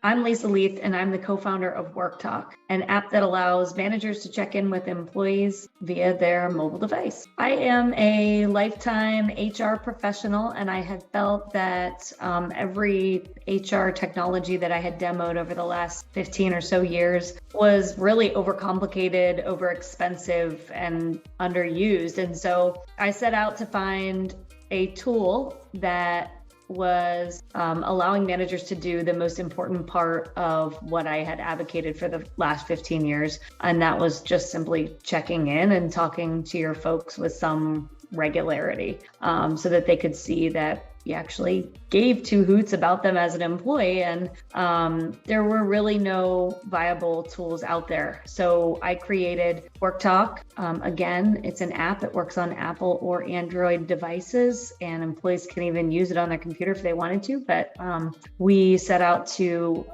I'm Lisa Leith, and I'm the co-founder of WorkTok, an app that allows managers to check in with employees via their mobile device. I am a lifetime HR professional, and I had felt that every HR technology that I had demoed over the last 15 or so years was really overcomplicated, overexpensive, and underused. And so I set out to find a tool that was allowing managers to do the most important part of what I had advocated for the last 15 years. And that was just simply checking in and talking to your folks with some regularity, so that they could see that you actually gave two hoots about them as an employee. And there were really no viable tools out there. So I created WorkTok. Again, it's an app. It works on Apple or Android devices, and employees can even use it on their computer if they wanted to. But we set out to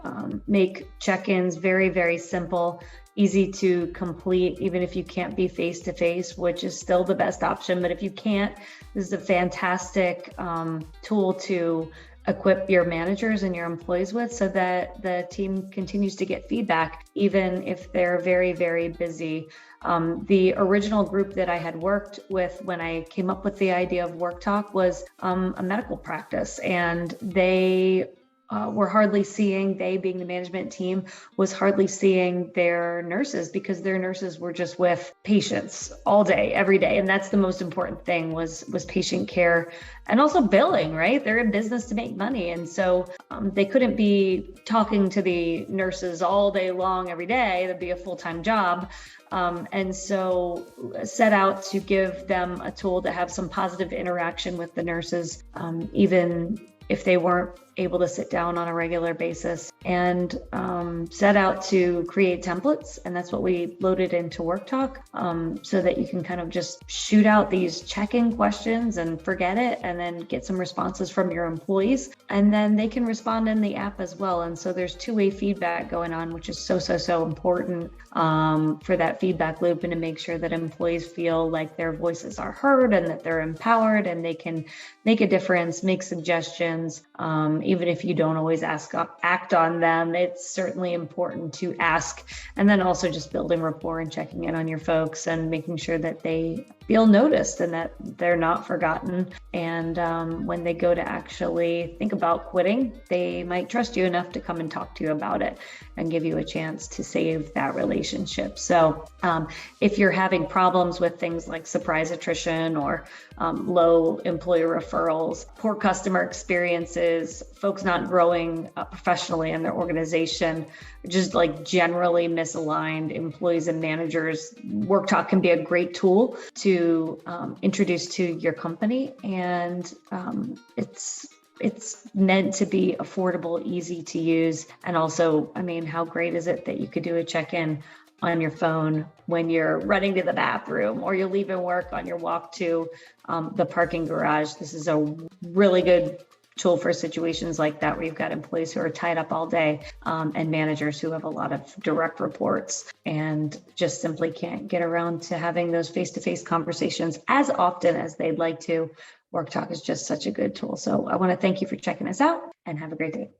make check-ins very, very simple, easy to complete, even if you can't be face-to-face, which is still the best option. But if you can't, this is a fantastic tool to equip your managers and your employees with, so that the team continues to get feedback, even if they're very, very busy. The original group that I had worked with when I came up with the idea of WorkTok was a medical practice, and they were hardly seeing, they being the management team, was hardly seeing their nurses, because their nurses were just with patients all day, every day. And that's the most important thing, was patient care and also billing, right? They're in business to make money. And so they couldn't be talking to the nurses all day long, every day. That'd be a full-time job. And so set out to give them a tool to have some positive interaction with the nurses, even if they weren't able to sit down on a regular basis, and set out to create templates. And that's what we loaded into WorkTok, so that you can kind of just shoot out these check-in questions and forget it, and then get some responses from your employees. And then they can respond in the app as well. And so there's two-way feedback going on, which is so important for that feedback loop, and to make sure that employees feel like their voices are heard and that they're empowered and they can make a difference, make suggestions. Even if you don't always act on them, it's certainly important to ask. And then also just building rapport and checking in on your folks and making sure that they feel noticed and that they're not forgotten. And when they go to actually think about quitting, they might trust you enough to come and talk to you about it and give you a chance to save that relationship. So if you're having problems with things like surprise attrition or low employee referrals, poor customer experiences, folks not growing professionally in their organization, just like generally misaligned employees and managers, WorkTok can be a great tool to introduce to your company. And it's meant to be affordable, easy to use. And also, I mean, how great is it that you could do a check-in on your phone when you're running to the bathroom, or you're leaving work on your walk to the parking garage? This is a really good tool for situations like that, where you've got employees who are tied up all day, and managers who have a lot of direct reports and just simply can't get around to having those face-to-face conversations as often as they'd like to. WorkTok is just such a good tool. So I want to thank you for checking us out, and have a great day.